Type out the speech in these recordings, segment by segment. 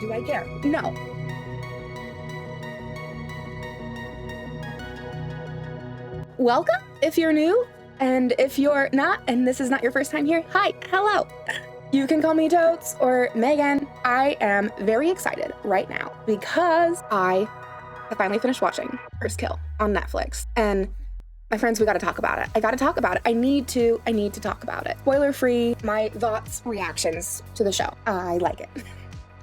Do I care? No. Welcome if you're new, and if you're not, and this is not your first time here, hi, hello. You can call me Totes or Megan. I am very excited right now because I have finally finished watching First Kill on Netflix. And my friends, we gotta talk about it. I gotta talk about it. I need to talk about it. Spoiler free, my thoughts, reactions to the show. I like it.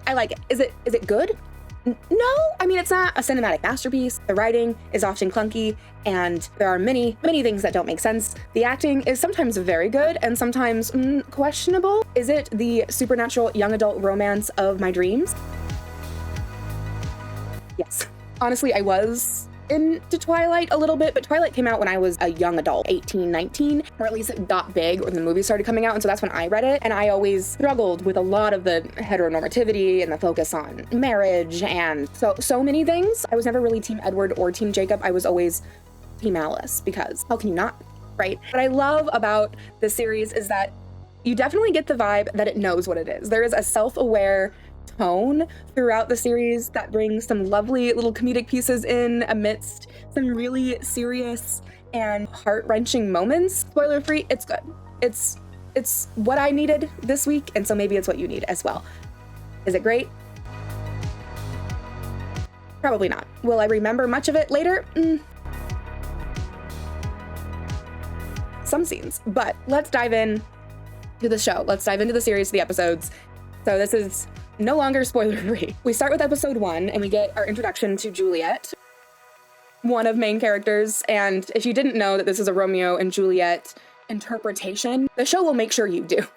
I like it. Is it good? No, I mean, it's not a cinematic masterpiece. The writing is often clunky, and there are many things that don't make sense. The acting is sometimes very good and sometimes questionable. Is it the supernatural young adult romance of my dreams? Yes. Honestly, I was into Twilight a little bit, but Twilight came out when I was a young adult, 18, 19, or at least it got big when the movie started coming out, and so that's when I read it, and I always struggled with a lot of the heteronormativity and the focus on marriage and so many things. I was never really Team Edward or Team Jacob. I was always Team Alice, because how can you not, right? What I love about this series is that you definitely get the vibe that it knows what it is. There is a self-aware tone throughout the series that brings some lovely little comedic pieces in amidst some really serious and heart-wrenching moments. Spoiler free, it's good. It's what I needed this week, and so maybe it's what you need as well. Is it great? Probably not. Will I remember much of it later? Some scenes, but let's dive in to the show. Let's dive into the series, the episodes. So this is no longer spoiler-free. We start with episode 1, and we get our introduction to Juliet, one of main characters. And if you didn't know that this is a Romeo and Juliet interpretation, the show will make sure you do.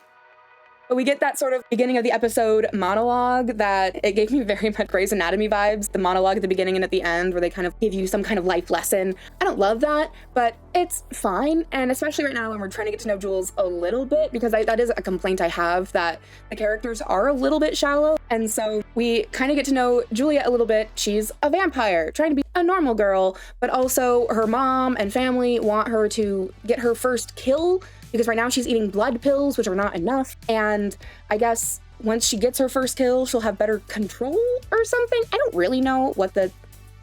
But we get that sort of beginning of the episode monologue that it gave me very much Grey's Anatomy vibes. The monologue at the beginning and at the end where they kind of give you some kind of life lesson. I don't love that, but it's fine. And especially right now when we're trying to get to know Jules a little bit, because that is a complaint I have, that the characters are a little bit shallow. And so we kind of get to know Juliet a little bit. She's a vampire trying to be a normal girl, but also her mom and family want her to get her first kill, because right now she's eating blood pills, which are not enough. And I guess once she gets her first kill, she'll have better control or something. I don't really know what the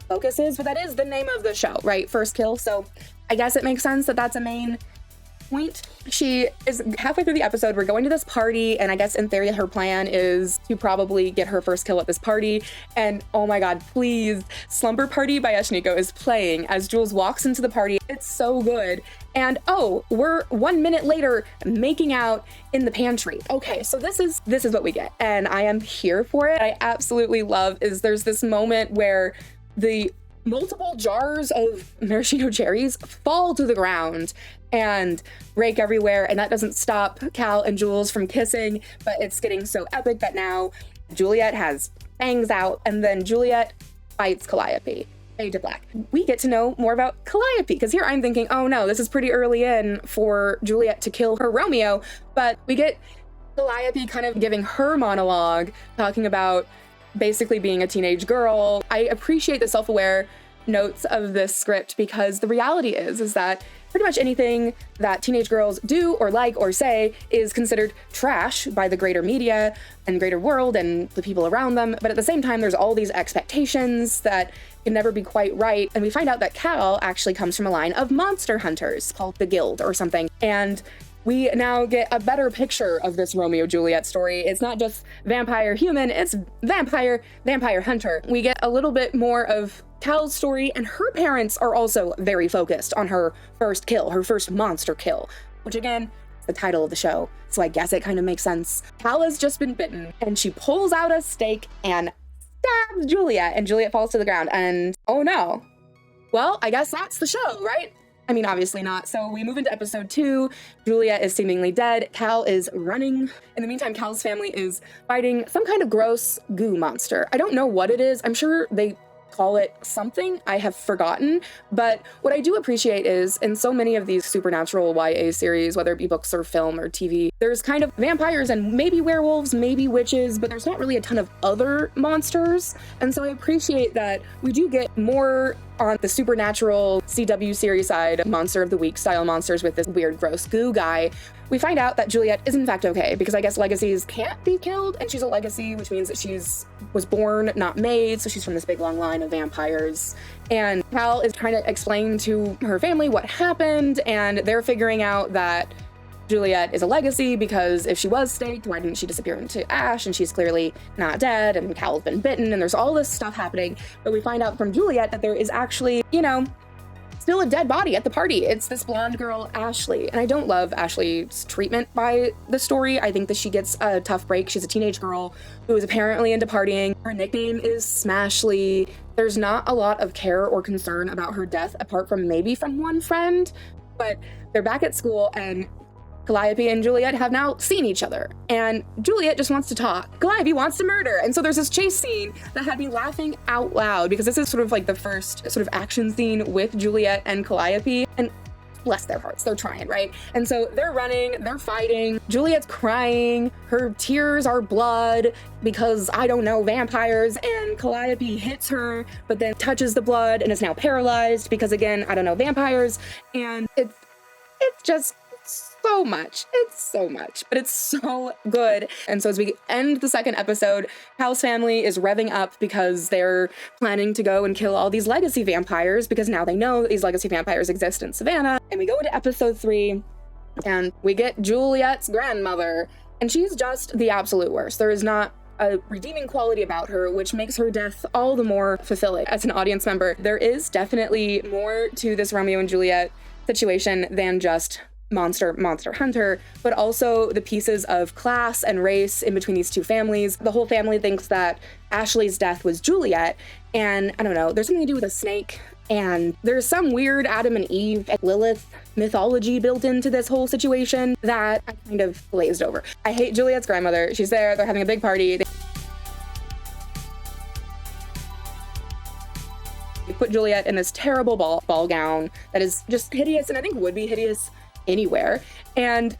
focus is, but that is the name of the show, right? First Kill. So I guess it makes sense that that's a main point. She is halfway through the episode. We're going to this party, and I guess in theory her plan is to probably get her first kill at this party. And oh my god, please, Slumber Party by Eshnico is playing as Jules walks into the party. It's so good. And oh, we're 1 minute later making out in the pantry. Okay, so this is what we get, and I am here for it. I absolutely love there's this moment where the multiple jars of maraschino cherries fall to the ground and break everywhere, and that doesn't stop Cal and Jules from kissing, but it's getting so epic that now Juliet has fangs out, and then Juliet fights Calliope. Fade to black. We get to know more about Calliope, because here I'm thinking, oh no, this is pretty early in for Juliet to kill her Romeo, but we get Calliope kind of giving her monologue, talking about basically being a teenage girl. I appreciate the self-aware notes of this script, because the reality is that pretty much anything that teenage girls do or like or say is considered trash by the greater media and greater world and the people around them. But at the same time, there's all these expectations that can never be quite right. And we find out that Cal actually comes from a line of monster hunters called the Guild or something. And we now get a better picture of this Romeo-Juliet story. It's not just vampire human, it's vampire hunter. We get a little bit more of Cal's story, and her parents are also very focused on her first kill, her first monster kill, which again, is the title of the show, so I guess it kind of makes sense. Cal has just been bitten, and she pulls out a stake and stabs Juliet, and Juliet falls to the ground, and oh no. Well, I guess that's the show, right? I mean, obviously not. So we move into episode 2. Juliet is seemingly dead. Cal is running. In the meantime, Cal's family is fighting some kind of gross goo monster. I don't know what it is. I'm sure they call it something. I have forgotten. But what I do appreciate is in so many of these supernatural YA series, whether it be books or film or TV, there's kind of vampires and maybe werewolves, maybe witches, but there's not really a ton of other monsters. And so I appreciate that we do get more on the supernatural CW series side, Monster of the Week style monsters with this weird gross goo guy, we find out that Juliet is in fact okay, because I guess legacies can't be killed, and she's a legacy, which means that was born, not made, so she's from this big long line of vampires. And Cal is trying to explain to her family what happened, and they're figuring out that Juliet is a legacy because if she was staked, why didn't she disappear into ash? And she's clearly not dead, and Cal's been bitten, and there's all this stuff happening. But we find out from Juliet that there is actually, still a dead body at the party. It's this blonde girl, Ashley. And I don't love Ashley's treatment by the story. I think that she gets a tough break. She's a teenage girl who is apparently into partying. Her nickname is Smashly. There's not a lot of care or concern about her death, apart from maybe from one friend. But they're back at school, and Calliope and Juliet have now seen each other, and Juliet just wants to talk. Calliope wants to murder. And so there's this chase scene that had me laughing out loud, because this is sort of like the first sort of action scene with Juliet and Calliope, and bless their hearts, they're trying, right? And so they're running, they're fighting, Juliet's crying, her tears are blood because, I don't know, vampires, and Calliope hits her, but then touches the blood and is now paralyzed because, again, I don't know, vampires. And it's just so much. It's so much, but it's so good. And so as we end the second episode, Cal's family is revving up because they're planning to go and kill all these legacy vampires, because now they know that these legacy vampires exist in Savannah. And we go into episode 3, and we get Juliet's grandmother, and she's just the absolute worst. There is not a redeeming quality about her, which makes her death all the more fulfilling. As an audience member, there is definitely more to this Romeo and Juliet situation than just monster hunter, but also the pieces of class and race in between these two families. The whole family thinks that Ashley's death was Juliet, and I don't know, there's something to do with a snake, and there's some weird Adam and Eve and Lilith mythology built into this whole situation that I kind of glazed over. I hate Juliet's grandmother. She's there, they're having a big party. They put Juliet in this terrible ball gown that is just hideous, and I think would be hideous anywhere. And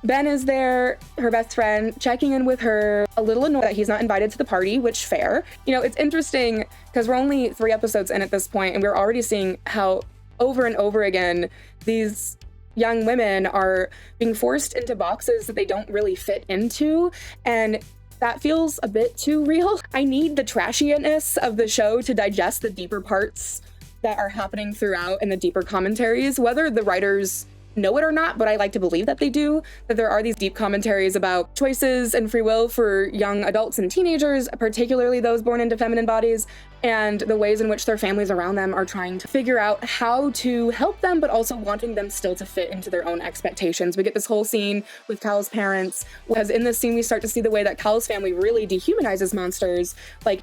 Ben is there, her best friend, checking in with her, a little annoyed that he's not invited to the party, which fair. It's interesting because we're only 3 episodes in at this point, and we're already seeing how over and over again these young women are being forced into boxes that they don't really fit into, and that feels a bit too real. I need the trashiness of the show to digest the deeper parts that are happening throughout and the deeper commentaries, whether the writers know it or not, but I like to believe that they do, that there are these deep commentaries about choices and free will for young adults and teenagers, particularly those born into feminine bodies, and the ways in which their families around them are trying to figure out how to help them, but also wanting them still to fit into their own expectations. We get this whole scene with Cal's parents, because in this scene we start to see the way that Cal's family really dehumanizes monsters, like,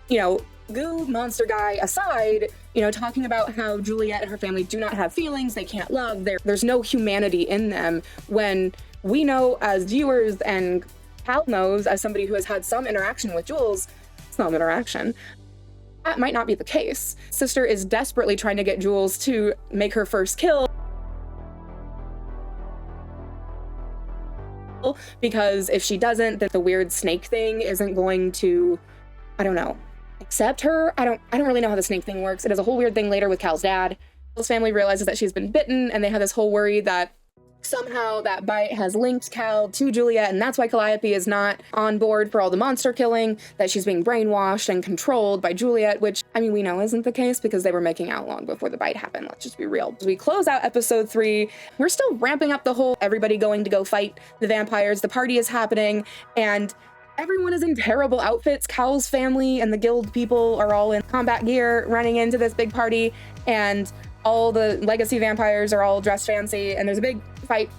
goo monster guy aside, talking about how Juliet and her family do not have feelings, they can't love, there's no humanity in them, when we know as viewers, and Cal knows as somebody who has had some interaction with Jules, some interaction, that might not be the case. Sister is desperately trying to get Jules to make her first kill, because if she doesn't, then the weird snake thing isn't going to, I don't know, accept her. I don't really know how the snake thing works. It is a whole weird thing later with Cal's dad. Cal's family realizes that she's been bitten, and they have this whole worry that somehow that bite has linked Cal to Juliet, and that's why Calliope is not on board for all the monster killing, that she's being brainwashed and controlled by Juliet, which, we know isn't the case because they were making out long before the bite happened. Let's just be real. As we close out episode 3, we're still ramping up the whole everybody going to go fight the vampires. The party is happening, and everyone is in terrible outfits. Cal's family and the guild people are all in combat gear running into this big party, and all the legacy vampires are all dressed fancy, and there's a big fight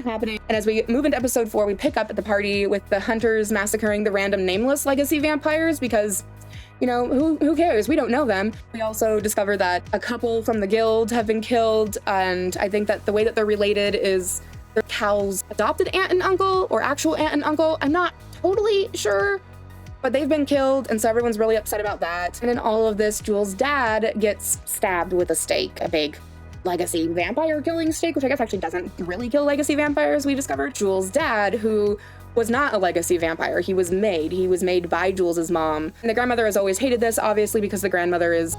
happening. And as we move into episode 4, we pick up at the party with the hunters massacring the random nameless legacy vampires because, who cares? We don't know them. We also discover that a couple from the guild have been killed, and I think that the way that they're related is they're Cal's adopted aunt and uncle, or actual aunt and uncle. I'm not totally sure, but they've been killed, and so everyone's really upset about that. And in all of this, Jules' dad gets stabbed with a stake, a big legacy vampire killing stake, which I guess actually doesn't really kill legacy vampires, we discovered. Jules' dad, who was not a legacy vampire, he was made by Jules' mom. And the grandmother has always hated this, obviously, because the grandmother is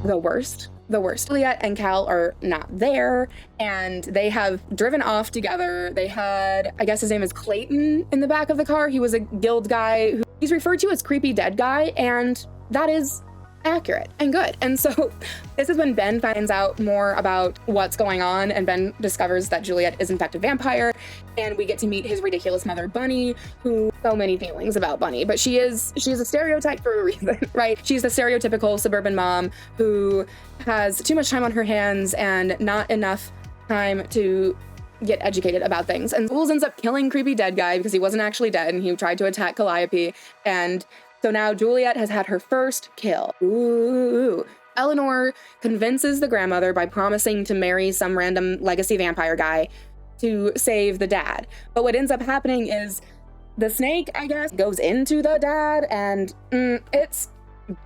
the worst. the worst. Juliet and Cal are not there, and they have driven off together. They had, I guess his name is Clayton, in the back of the car. He was a guild guy who he's referred to as creepy dead guy, and that is accurate and good. And so this is when Ben finds out more about what's going on, and Ben discovers that Juliet is in fact a vampire, and we get to meet his ridiculous mother, Bunny, who so many feelings about Bunny, but she's a stereotype for a reason, right? She's the stereotypical suburban mom who has too much time on her hands and not enough time to get educated about things. And Jules ends up killing creepy dead guy because he wasn't actually dead, and he tried to attack Calliope, and so now Juliet has had her first kill. Ooh. Eleanor convinces the grandmother by promising to marry some random legacy vampire guy to save the dad. But what ends up happening is the snake, I guess, goes into the dad, and it's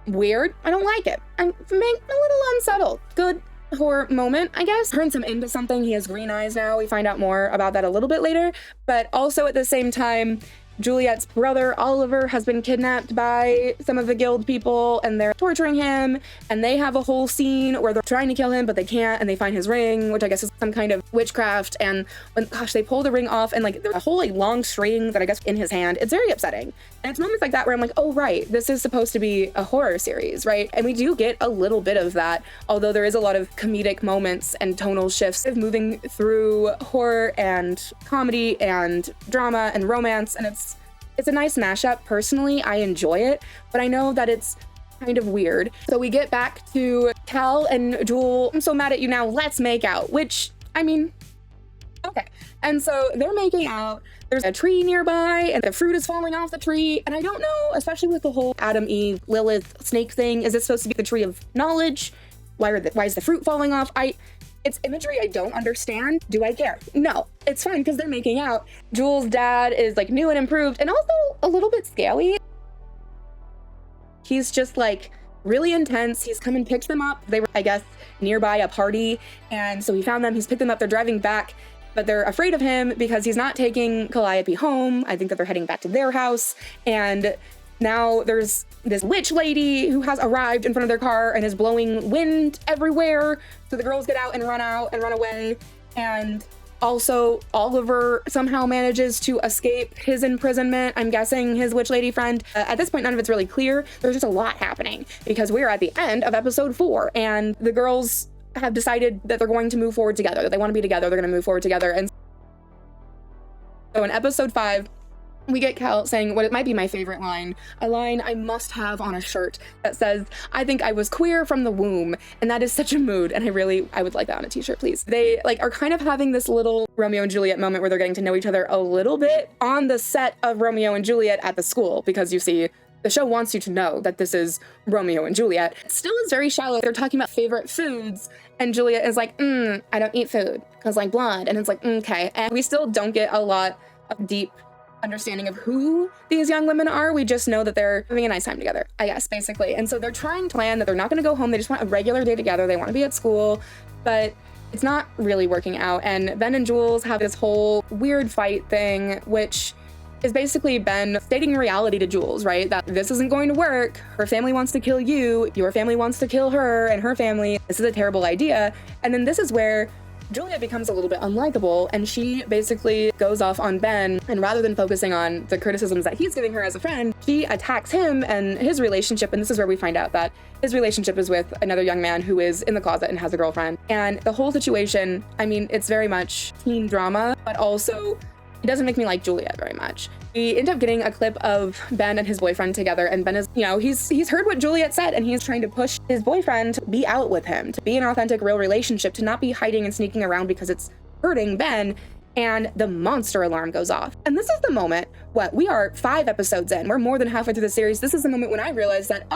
weird. I don't like it. I'm a little unsettled. Good horror moment, I guess. Turns him into something. He has green eyes now. We find out more about that a little bit later. But also at the same time, Juliet's brother, Oliver, has been kidnapped by some of the guild people, and they're torturing him, and they have a whole scene where they're trying to kill him, but they can't, and they find his ring, which I guess is some kind of witchcraft, and when, gosh, they pull the ring off, and like there's a whole like long string that I guess in his hand. It's very upsetting. And it's moments like that where I'm like, oh right, this is supposed to be a horror series, right? And we do get a little bit of that, although there is a lot of comedic moments and tonal shifts of moving through horror and comedy and drama and romance, and it's a nice mashup. Personally, I enjoy it, but I know that it's kind of weird. So we get back to Cal and Jewel. I'm so mad at you now. Let's make out, which, I mean, okay. And so they're making out. There's a tree nearby, and the fruit is falling off the tree. And I don't know, especially with the whole Adam, Eve, Lilith snake thing. Is this supposed to be the tree of knowledge? Why is the fruit falling off? It's imagery I don't understand. Do I care? No, it's fine because they're making out. Jules' dad is like new and improved and also a little bit scaly. He's just like really intense. He's come and picked them up. They were, I guess, nearby a party. And so he found them. He's picked them up. They're driving back, but they're afraid of him because he's not taking Calliope home. I think that they're heading back to their house. And now there's this witch lady who has arrived in front of their car and is blowing wind everywhere. So the girls get out and run away. And also Oliver somehow manages to escape his imprisonment. I'm guessing his witch lady friend. At this point, none of it's really clear. There's just a lot happening because we're at the end of episode 4 and the girls have decided that they're going to move forward together, that they want to be together. They're going to move forward together. And so in episode 5, we get Cal saying what it might be my favorite line, a line I must have on a shirt that says, I think I was queer from the womb. And that is such a mood. And I would like that on a t-shirt, please. They like are kind of having this little Romeo and Juliet moment where they're getting to know each other a little bit on the set of Romeo and Juliet at the school, because you see, the show wants you to know that this is Romeo and Juliet. It still is very shallow. They're talking about favorite foods, and Juliet is like, I don't eat food because like blood. And it's like, okay. And we still don't get a lot of deep understanding of who these young women are. We just know that they're having a nice time together, I guess, basically. And so they're trying to plan that they're not going to go home. They just want a regular day together. They want to be at school, but it's not really working out. And Ben and Jules have this whole weird fight thing, which is basically Ben stating reality to Jules, right? That this isn't going to work. Her family wants to kill you. Your family wants to kill her and her family. This is a terrible idea. And then this is where Juliet becomes a little bit unlikable, and she basically goes off on Ben, and rather than focusing on the criticisms that he's giving her as a friend, she attacks him and his relationship. And this is where we find out that his relationship is with another young man who is in the closet and has a girlfriend. And the whole situation, I mean, it's very much teen drama, but also it doesn't make me like Juliet very much. We end up getting a clip of Ben and his boyfriend together, and Ben is, he's heard what Juliet said, and he's trying to push his boyfriend to be out with him, to be an authentic, real relationship, to not be hiding and sneaking around because it's hurting Ben. And the monster alarm goes off. And this is the moment, we are 5 episodes in, we're more than halfway through the series. This is the moment when I realized that,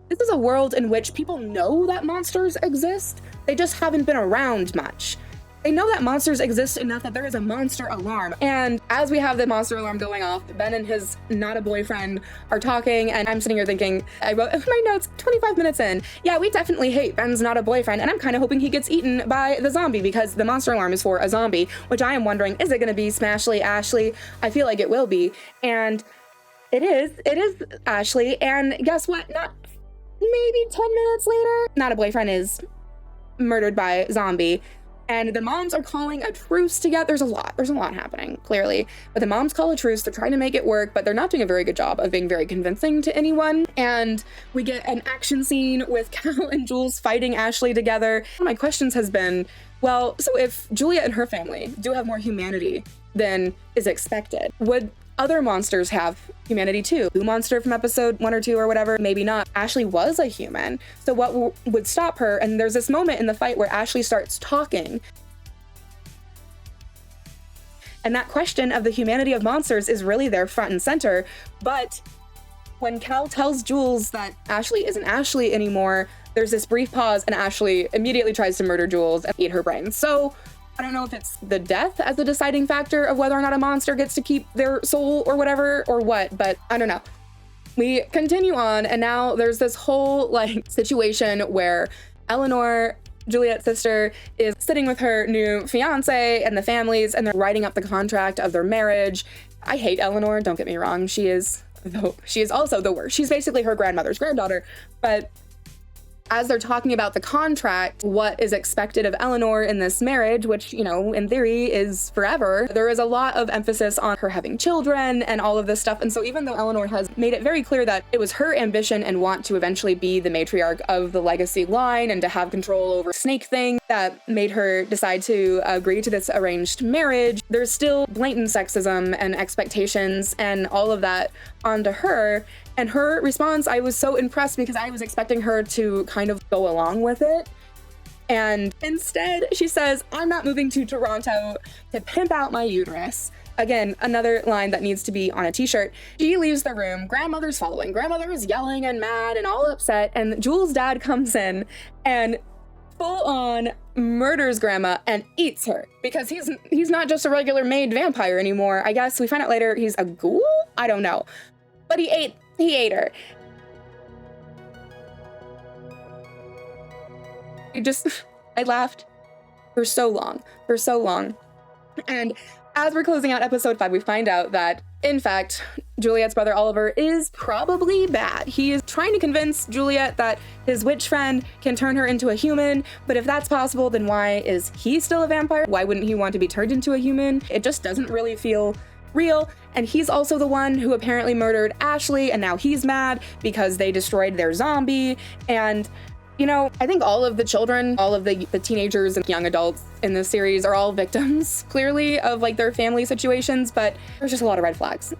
this is a world in which people know that monsters exist. They just haven't been around much. They know that monsters exist enough that there is a monster alarm. And as we have the monster alarm going off, Ben and his not a boyfriend are talking, and I'm sitting here thinking, I wrote in my notes 25 minutes in, yeah, we definitely hate Ben's not a boyfriend, and I'm kind of hoping he gets eaten by the zombie because the monster alarm is for a zombie, which I am wondering, is it going to be Smashly Ashley? I feel like it will be. And it is Ashley, and guess what? maybe 10 minutes later, not a boyfriend is murdered by zombie. And the moms are calling a truce together. There's a lot happening, clearly. But the moms call a truce. They're trying to make it work, but they're not doing a very good job of being very convincing to anyone. And we get an action scene with Cal and Jules fighting Ashley together. One of my questions has been, well, so if Juliet and her family do have more humanity than is expected, would other monsters have humanity too? Blue monster from episode 1 or 2 or whatever, maybe not. Ashley was a human, so what would stop her? And there's this moment in the fight where Ashley starts talking. And that question of the humanity of monsters is really there front and center. But when Cal tells Jules that Ashley isn't Ashley anymore, there's this brief pause and Ashley immediately tries to murder Jules and eat her brain. So I don't know if it's the death as the deciding factor of whether or not a monster gets to keep their soul or whatever or what, but I don't know. We continue on, and now there's this whole situation where Eleanor, Juliet's sister, is sitting with her new fiance and the families, and they're writing up the contract of their marriage. I hate Eleanor, don't get me wrong. She is also the worst. She's basically her grandmother's granddaughter, but as they're talking about the contract, what is expected of Eleanor in this marriage, which, in theory is forever, there is a lot of emphasis on her having children and all of this stuff. And so even though Eleanor has made it very clear that it was her ambition and want to eventually be the matriarch of the legacy line and to have control over Snake Thing that made her decide to agree to this arranged marriage, there's still blatant sexism and expectations and all of that onto her. And her response, I was so impressed because I was expecting her to kind of go along with it. And instead, she says, I'm not moving to Toronto to pimp out my uterus. Again, another line that needs to be on a t-shirt. She leaves the room. Grandmother's following. Grandmother is yelling and mad and all upset. And Jules' dad comes in and full on murders grandma and eats her because he's not just a regular maid vampire anymore. I guess we find out later he's a ghoul? I don't know. But he ate her. I laughed for so long. And as we're closing out episode 5, we find out that, in fact, Juliet's brother Oliver is probably bad. He is trying to convince Juliet that his witch friend can turn her into a human, but if that's possible, then why is he still a vampire? Why wouldn't he want to be turned into a human? It just doesn't really feel real. And he's also the one who apparently murdered Ashley, and now he's mad because they destroyed their zombie. And I think all of the children, all of the teenagers and young adults in this series are all victims, clearly, of their family situations, but there's just a lot of red flags.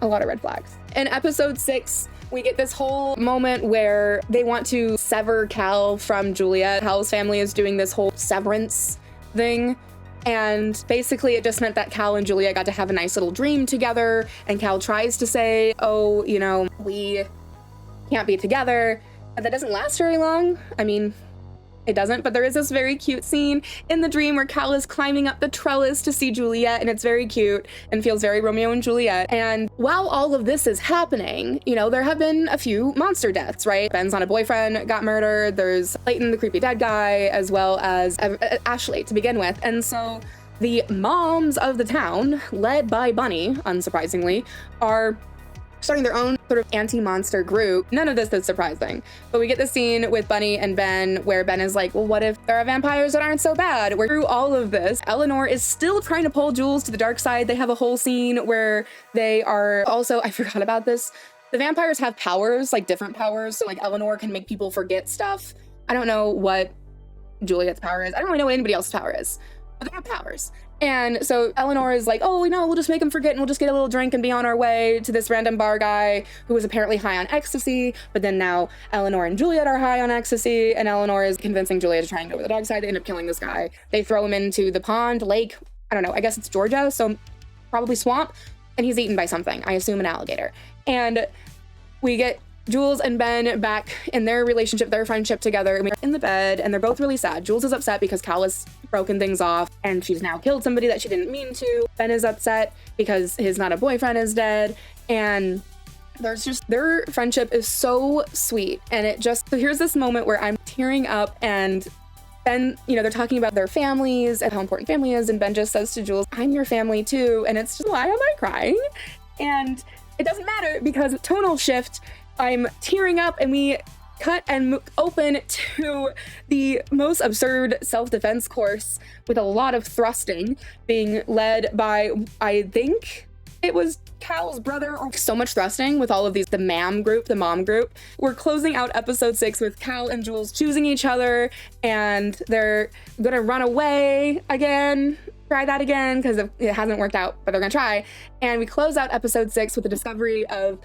In episode 6, we get this whole moment where they want to sever Cal from Juliet. Cal's family is doing this whole severance thing. And basically it just meant that Cal and Juliet got to have a nice little dream together. And Cal tries to say, oh, we can't be together. But that doesn't last very long. I mean, it doesn't, but there is this very cute scene in the dream where Cal is climbing up the trellis to see Juliet, and it's very cute and feels very Romeo and Juliet. And while all of this is happening, there have been a few monster deaths, right? Ben's on a boyfriend got murdered. There's Clayton, the creepy dead guy, as well as Ashley to begin with. And so the moms of the town, led by Bunny, unsurprisingly, are starting their own sort of anti-monster group. None of this is surprising. But we get the scene with Bunny and Ben where Ben is like, well, what if there are vampires that aren't so bad? We're through all of this. Eleanor is still trying to pull Jules to the dark side. They have a whole scene where they are also, I forgot about this, the vampires have powers, different powers. So Eleanor can make people forget stuff. I don't know what Juliet's power is. I don't really know what anybody else's power is, but they have powers. And so Eleanor is like, oh, we'll just make him forget and we'll just get a little drink and be on our way to this random bar guy who was apparently high on ecstasy. But then now Eleanor and Juliet are high on ecstasy, and Eleanor is convincing Juliet to try and go to the dark side. They end up killing this guy. They throw him into the pond, lake, I don't know, I guess it's Georgia, so probably swamp, and he's eaten by something, I assume an alligator. And we get Jules and Ben back in their relationship, their friendship together, and we're in the bed, and they're both really sad. Jules is upset because Cal has broken things off, and she's now killed somebody that she didn't mean to. Ben is upset because his not a boyfriend is dead, and their friendship is so sweet. And so here's this moment where I'm tearing up, and Ben, they're talking about their families and how important family is, and Ben just says to Jules, I'm your family too, and it's just, why am I crying? And it doesn't matter because tonal shift, I'm tearing up, and we cut and open to the most absurd self-defense course with a lot of thrusting being led by, I think it was Cal's brother, or so much thrusting with all of these, the mom group. We're closing out episode 6 with Cal and Jules choosing each other, and they're gonna run away again. Try that again, because it hasn't worked out, but they're gonna try. And we close out episode 6 with the discovery of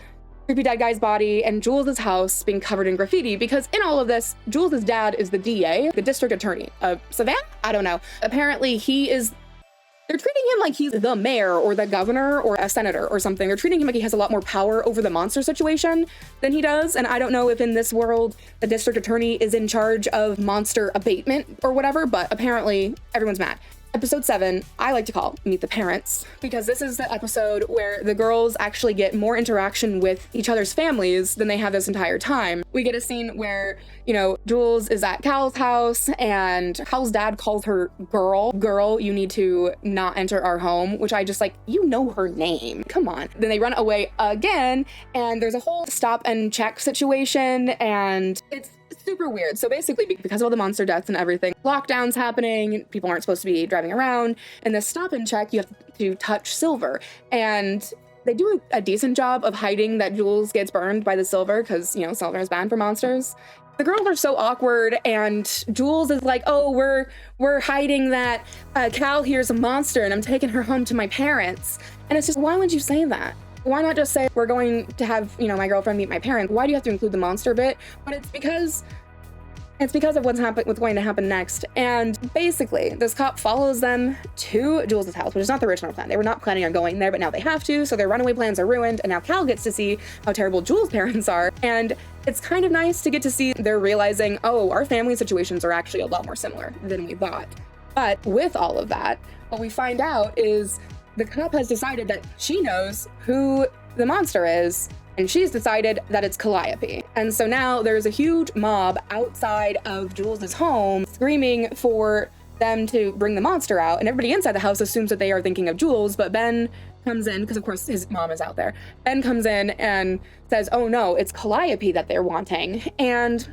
creepy dead guy's body and Jules' house being covered in graffiti, because in all of this, Jules' dad is the DA, the district attorney of Savannah? I don't know. Apparently they're treating him like he's the mayor or the governor or a senator or something. They're treating him like he has a lot more power over the monster situation than he does. And I don't know if in this world, the district attorney is in charge of monster abatement or whatever, but apparently everyone's mad. Episode 7, I like to call Meet the Parents, because this is the episode where the girls actually get more interaction with each other's families than they have this entire time. We get a scene where, Jules is at Cal's house and Cal's dad calls her girl, you need to not enter our home, which I just her name. Come on. Then they run away again, and there's a whole stop and check situation, and it's super weird. So basically, because of all the monster deaths and everything, lockdowns happening, people aren't supposed to be driving around, and the stop and check, you have to touch silver. And they do a decent job of hiding that Jules gets burned by the silver, because, silver is banned for monsters. The girls are so awkward, and Jules is like, oh, we're hiding that Cal here's a monster, and I'm taking her home to my parents. And it's just, why would you say that? Why not just say, we're going to have, my girlfriend meet my parents? Why do you have to include the monster bit? But it's because of what's going to happen next. And basically, this cop follows them to Jules' house, which is not the original plan. They were not planning on going there, but now they have to, so their runaway plans are ruined, and now Cal gets to see how terrible Jules' parents are. And it's kind of nice to get to see they're realizing, oh, our family situations are actually a lot more similar than we thought. But with all of that, what we find out is the cop has decided that she knows who the monster is, and she's decided that it's Calliope. And so now there's a huge mob outside of Jules' home screaming for them to bring the monster out, and everybody inside the house assumes that they are thinking of Jules, but Ben comes in, because of course his mom is out there. Ben comes in and says, oh no, it's Calliope that they're wanting. And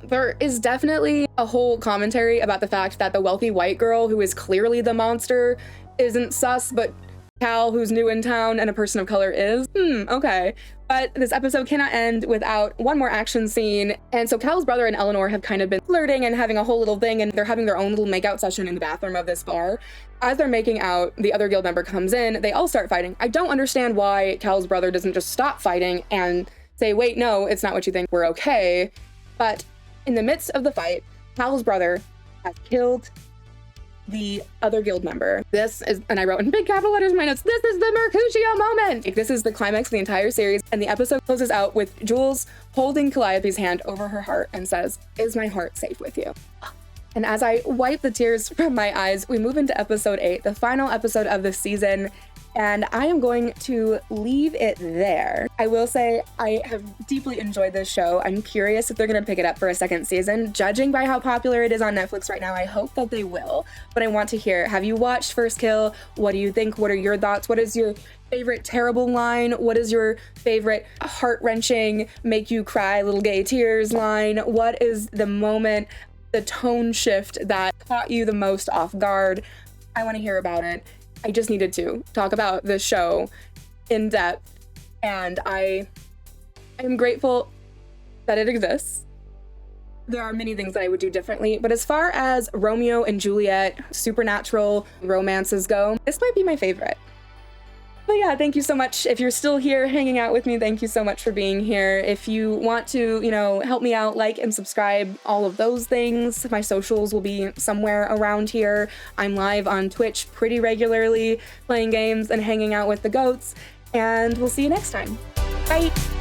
there is definitely a whole commentary about the fact that the wealthy white girl who is clearly the monster isn't sus, but Cal, who's new in town and a person of color, is. Okay. But this episode cannot end without one more action scene. And so Cal's brother and Eleanor have kind of been flirting and having a whole little thing, and they're having their own little makeout session in the bathroom of this bar. As they're making out, the other guild member comes in. They all start fighting. I don't understand why Cal's brother doesn't just stop fighting and say, wait, no, it's not what you think. We're okay. But in the midst of the fight, Cal's brother has killed the other guild member. This is, and I wrote in big capital letters in my notes, this is the Mercutio moment! This is the climax of the entire series, and the episode closes out with Jules holding Calliope's hand over her heart and says, is my heart safe with you? And as I wipe the tears from my eyes, we move into episode 8, the final episode of the season, and I am going to leave it there. I will say I have deeply enjoyed this show. I'm curious if they're going to pick it up for a second season. Judging by how popular it is on Netflix right now, I hope that they will. But I want to hear, have you watched First Kill? What do you think? What are your thoughts? What is your favorite terrible line? What is your favorite heart-wrenching, make you cry little gay tears line? What is the moment, the tone shift that caught you the most off guard? I want to hear about it. I just needed to talk about this show in depth, and I am grateful that it exists. There are many things that I would do differently, but as far as Romeo and Juliet supernatural romances go, this might be my favorite. But yeah, thank you so much. If you're still here hanging out with me, thank you so much for being here. If you want to, help me out, like and subscribe, all of those things. My socials will be somewhere around here. I'm live on Twitch pretty regularly, playing games and hanging out with the goats. And we'll see you next time. Bye.